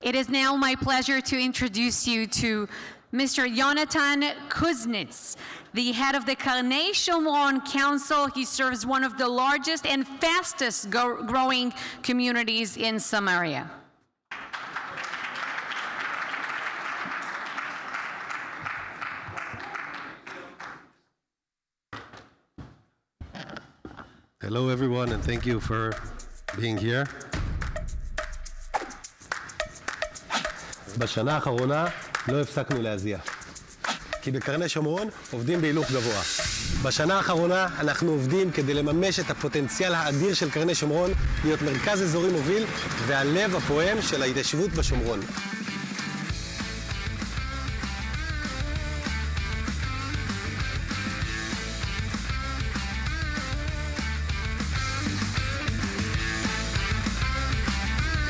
It is now my pleasure to introduce you to Mr. Yonatan Kuznitz, the head of the Karnei Shomron Council. He serves one of the largest and fastest growing communities in Samaria. Hello everyone, and thank you for being here. בשנה האחרונה לא הפסקנו להזיע. כי בקרני שומרון עובדים בהילוך גבוה. בשנה האחרונה אנחנו עובדים כדי לממש את הפוטנציאל האדיר של קרני שומרון, להיות מרכז אזורי מוביל והלב הפועם של ההתיישבות בשומרון.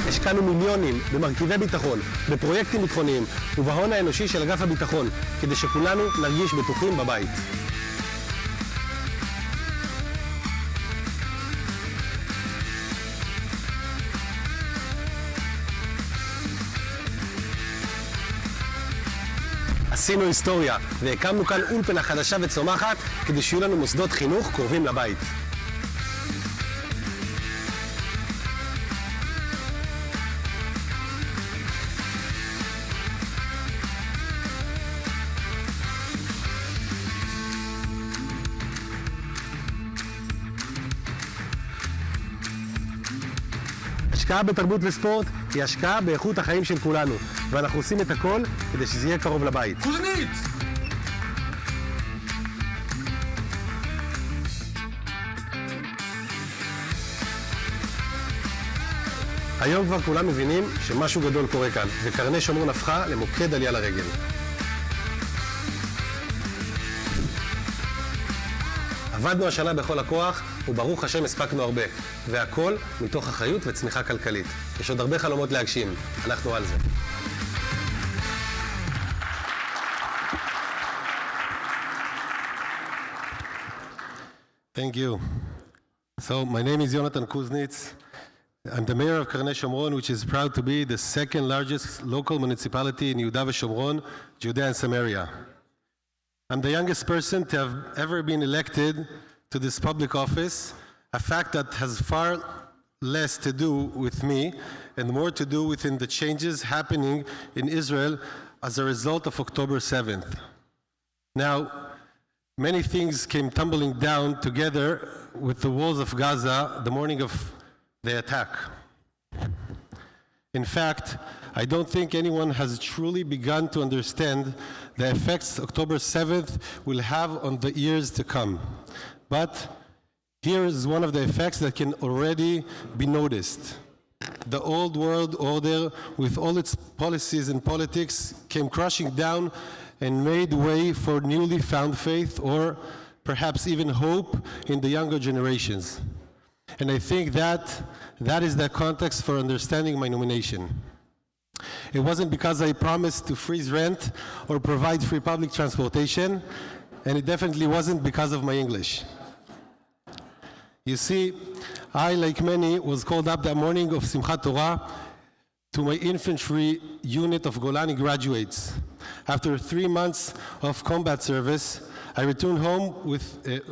השקענו מיליונים במרכיבי ביטחון, בפרויקטים ביטחוניים ובהון האנושי של אגף הביטחון, כדי שכולנו נרגיש בטוחים בבית. עשינו היסטוריה והקמנו כאן אולפנה חדשה וצומחת כדי שיהיו לנו מוסדות חינוך קרובים לבית. השקעה בתרבות וספורט היא השקעה באיכות החיים של כולנו, ואנחנו עושים את הכל כדי שזה יהיה קרוב לבית. קוזניץ! היום כבר כולם מבינים שמשהו גדול קורה כאן, וקרני שומרון הפכה למוקד עלייה לרגל. עבדנו השנה בכל הכוח, וברוך השם הספקנו הרבה, והכל מתוך אחריות וצמיחה כלכלית. יש עוד הרבה חלומות להגשים, אנחנו על זה. Thank you. So, my name is Yonatan Kuznitz. I'm the mayor of Karnei Shomron, which is proud to be the second largest local municipality in Yehuda v'Shomron, Judea and Samaria. I'm the youngest person to have ever been elected to this public office, a fact that has far less to do with me and more to do with the changes happening in Israel as a result of October 7th. Now, many things came tumbling down together with the walls of Gaza the morning of the attack. In fact, I don't think anyone has truly begun to understand the effects October 7th will have on the years to come. But here is one of the effects that can already be noticed. The old world order, with all its policies and politics, came crashing down and made way for newly found faith, or perhaps even hope, in the younger generations. And I think that is the context for understanding my nomination. It wasn't because I promised to freeze rent or provide free public transportation, and it definitely wasn't because of my English. You see, I, like many, was called up that morning of Simchat Torah to my infantry unit of Golani graduates. After 3 months of combat service, I returned home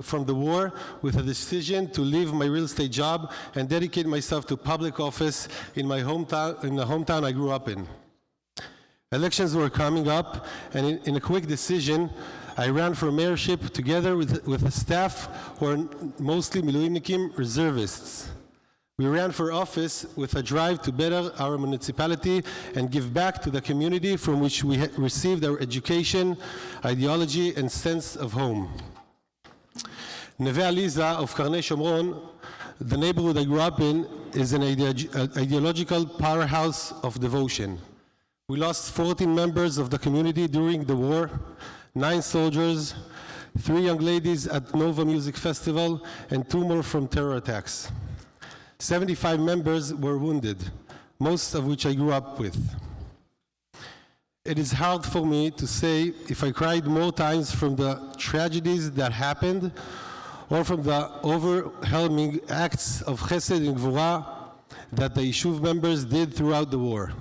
from the war with a decision to leave my real estate job and dedicate myself to public office in my hometown, in the hometown I grew up in. Elections were coming up, and in a quick decision, I ran for mayorship together with a staff who are mostly Miluimnikim reservists. We ran for office with a drive to better our municipality and give back to the community from which we received our education, ideology, and sense of home. Neve Aliza of Karnei Shomron, the neighborhood I grew up in, is an ideological powerhouse of devotion. We lost 14 members of the community during the war, 9 soldiers, 3 young ladies at Nova Music Festival, and 2 more from terror attacks. 75 members were wounded, most of which I grew up with. It is hard for me to say if I cried more times from the tragedies that happened or from the overwhelming acts of chesed and gvura that the Yishuv members did throughout the war.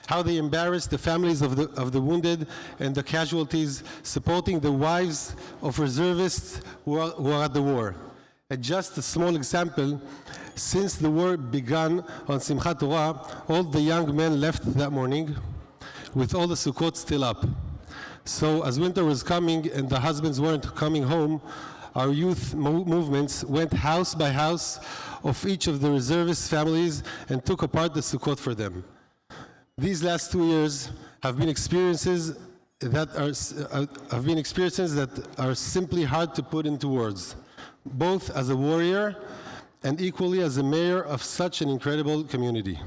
how they embarrassed the families of the wounded and the casualties, supporting the wives of reservists who are at the war. And just a small example, since the war began on Simchat Torah, all the young men left that morning with all the Sukkot still up. So as winter was coming and the husbands weren't coming home, our youth movements went house by house of each of the reservist families and took apart the Sukkot for them. These last 2 years have been experiences that are simply hard to put into words, both as a warrior and equally as a mayor of such an incredible community.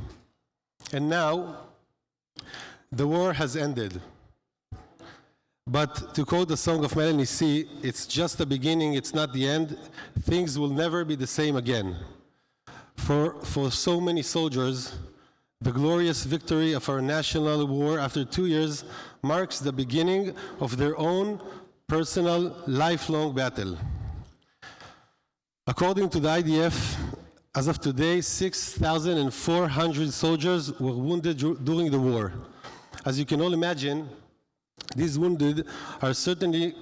And now, the war has ended. But to quote the song of Melanie C., it's just the beginning, it's not the end. Things will never be the same again. For so many soldiers, the glorious victory of our national war after 2 years marks the beginning of their own personal, lifelong battle. According to the IDF, as of today, 6,400 soldiers were wounded during the war. As you can all imagine, these wounded are certainly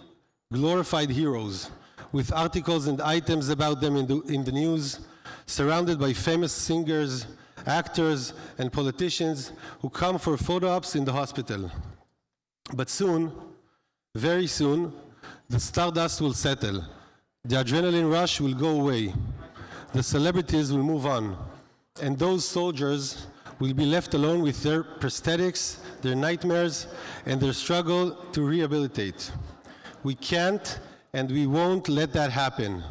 glorified heroes, with articles and items about them in the news, surrounded by famous singers, actors, and politicians who come for photo ops in the hospital. But soon, very soon, the stardust will settle. The adrenaline rush will go away. The celebrities will move on. And those soldiers will be left alone with their prosthetics, their nightmares, and their struggle to rehabilitate. We can't and we won't let that happen.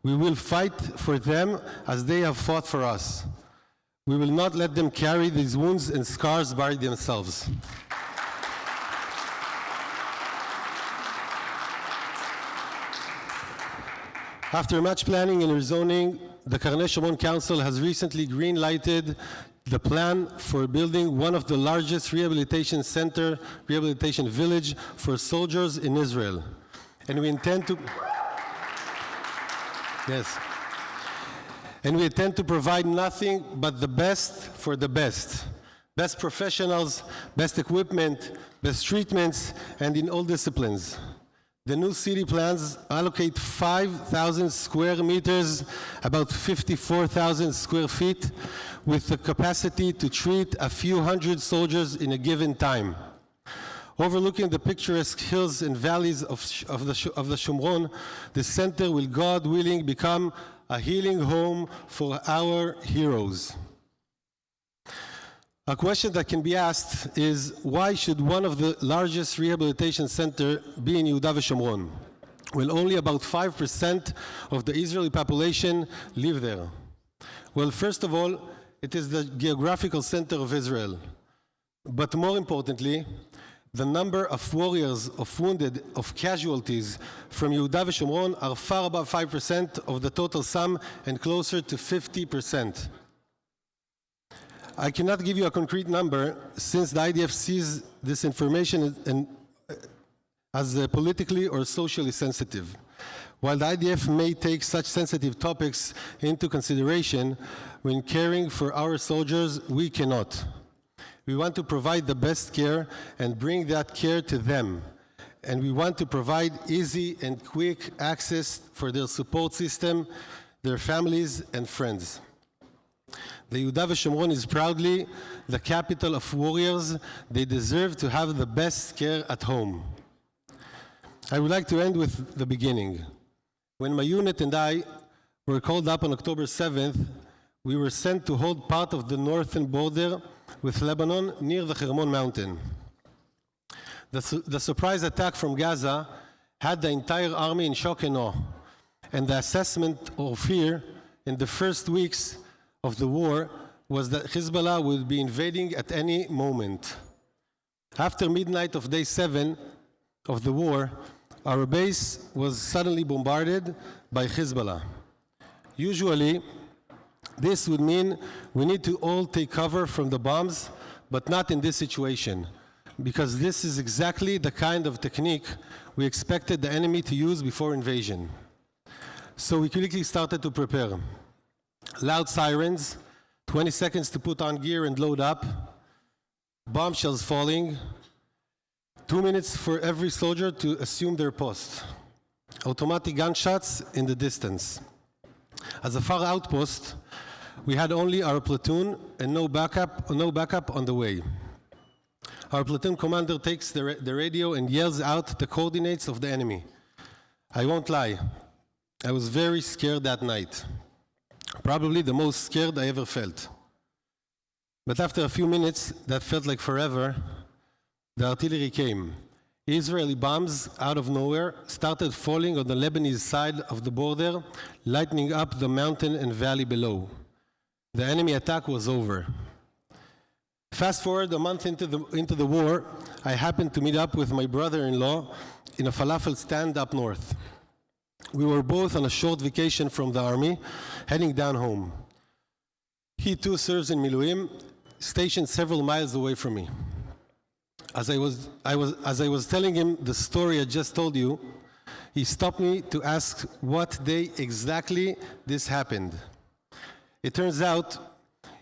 We will fight for them as they have fought for us. We will not let them carry these wounds and scars by themselves. After much planning and rezoning, the Karnei Shomron Council has recently green-lighted the plan for building one of the largest rehabilitation village for soldiers in Israel. And we intend to provide nothing but the best for the best. Best professionals, best equipment, best treatments, and in all disciplines. The new city plans allocate 5,000 square meters, about 54,000 square feet, with the capacity to treat a few hundred soldiers in a given time. Overlooking the picturesque hills and valleys of the Shomron, the center will, God willing, become a healing home for our heroes. A question that can be asked is, why should one of the largest rehabilitation centers be in Yehuda v'Shomron? Well, only about 5% of the Israeli population live there. Well, first of all, it is the geographical center of Israel. But more importantly, the number of warriors, of wounded, of casualties from Yehuda v'Shomron are far above 5% of the total sum and closer to 50%. I cannot give you a concrete number since the IDF sees this information as politically or socially sensitive. While the IDF may take such sensitive topics into consideration when caring for our soldiers, we cannot. We want to provide the best care and bring that care to them. And we want to provide easy and quick access for their support system, their families and friends. The Yehuda v'Shomron is proudly the capital of warriors. They deserve to have the best care at home. I would like to end with the beginning. When my unit and I were called up on October 7th, we were sent to hold part of the northern border with Lebanon near the Hermon mountain. The surprise attack from Gaza had the entire army in shock and awe, and the assessment or fear in the first weeks of the war was that Hezbollah would be invading at any moment. After midnight of day 7 of the war, our base was suddenly bombarded by Hezbollah. Usually, this would mean we need to all take cover from the bombs, but not in this situation, because this is exactly the kind of technique we expected the enemy to use before invasion. So we quickly started to prepare. Loud sirens, 20 seconds to put on gear and load up, bombshells falling, 2 minutes for every soldier to assume their post, automatic gunshots in the distance. As a far outpost, we had only our platoon and no backup on the way. Our platoon commander takes the radio and yells out the coordinates of the enemy. I won't lie, I was very scared that night. Probably the most scared I ever felt. But after a few minutes that felt like forever, the artillery came. Israeli bombs out of nowhere started falling on the Lebanese side of the border, lighting up the mountain and valley below. The enemy attack was over. Fast forward a month into the war, I happened to meet up with my brother-in-law in a falafel stand up north. We were both on a short vacation from the army, heading down home. He too serves in Miluim, stationed several miles away from me. As I was telling him the story I just told you, he stopped me to ask what day exactly this happened. It turns out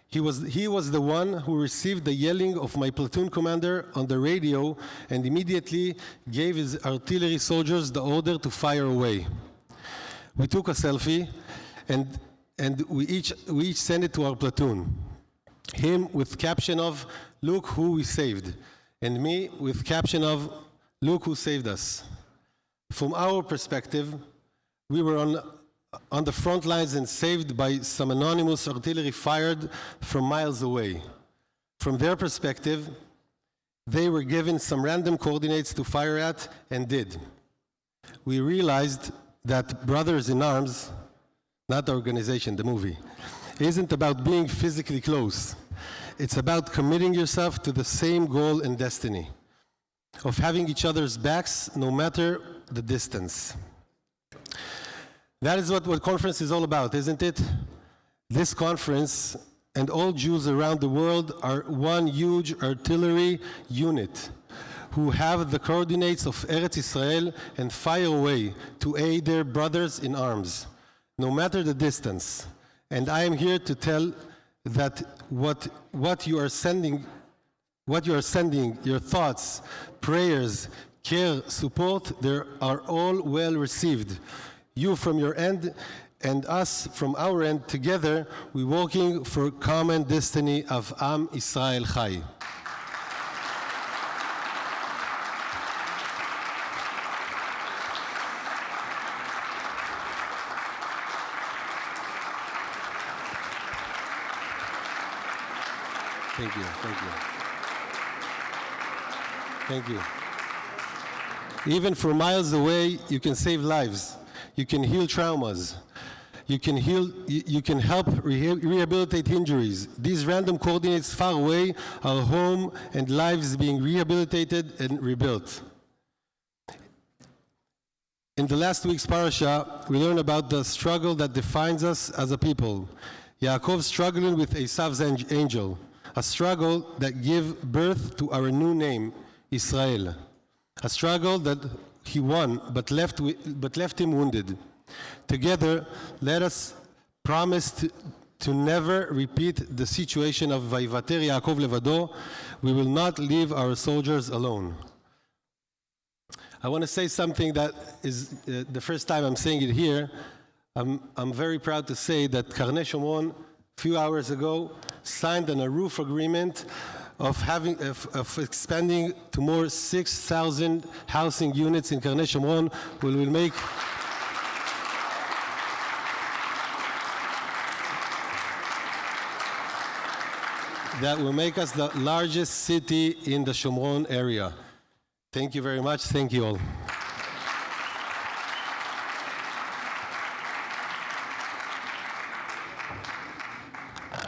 he was the one who received the yelling of my platoon commander on the radio and immediately gave his artillery soldiers the order to fire away. We took a selfie and we each sent it to our platoon. Him with caption of, "Look who we saved," and me with caption of, "Look who saved us." From our perspective, we were on the front lines and saved by some anonymous artillery fired from miles away. From their perspective, they were given some random coordinates to fire at and did. We realized that Brothers in Arms, not the organization, the movie, isn't about being physically close. It's about committing yourself to the same goal and destiny, of having each other's backs no matter the distance. That is what conference is all about, isn't it? This conference and all Jews around the world are one huge artillery unit who have the coordinates of Eretz Israel and fire away to aid their brothers in arms, no matter the distance. And I am here to tell that what you are sending, your thoughts, prayers, care, support, they are all well received. You from your end and us from our end, together we're working for common destiny of Am Israel Chai. Thank you, thank you. Thank you. Even from miles away, you can save lives. You can heal traumas. You can help rehabilitate injuries. These random coordinates far away are home and lives being rehabilitated and rebuilt. In the last week's parasha, we learned about the struggle that defines us as a people. Yaakov struggling with Esav's angel. A struggle that gave birth to our new name, Israel. A struggle that he won, but left him wounded. Together, let us promise to never repeat the situation of Vayivater Yaakov levado. We will not leave our soldiers alone. I want to say something that is the first time I'm saying it here. I'm very proud to say that Karnei Shomron, a few hours ago, signed on a roof agreement of expanding to more 6,000 housing units in Karnei Shomron. We will make that will make us the largest city in the Shomron area. Thank you very much. Thank you all.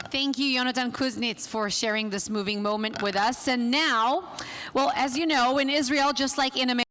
Thank you, Yonatan Kuznitz, for sharing this moving moment with us. And now, well, as you know, in Israel, just like in America,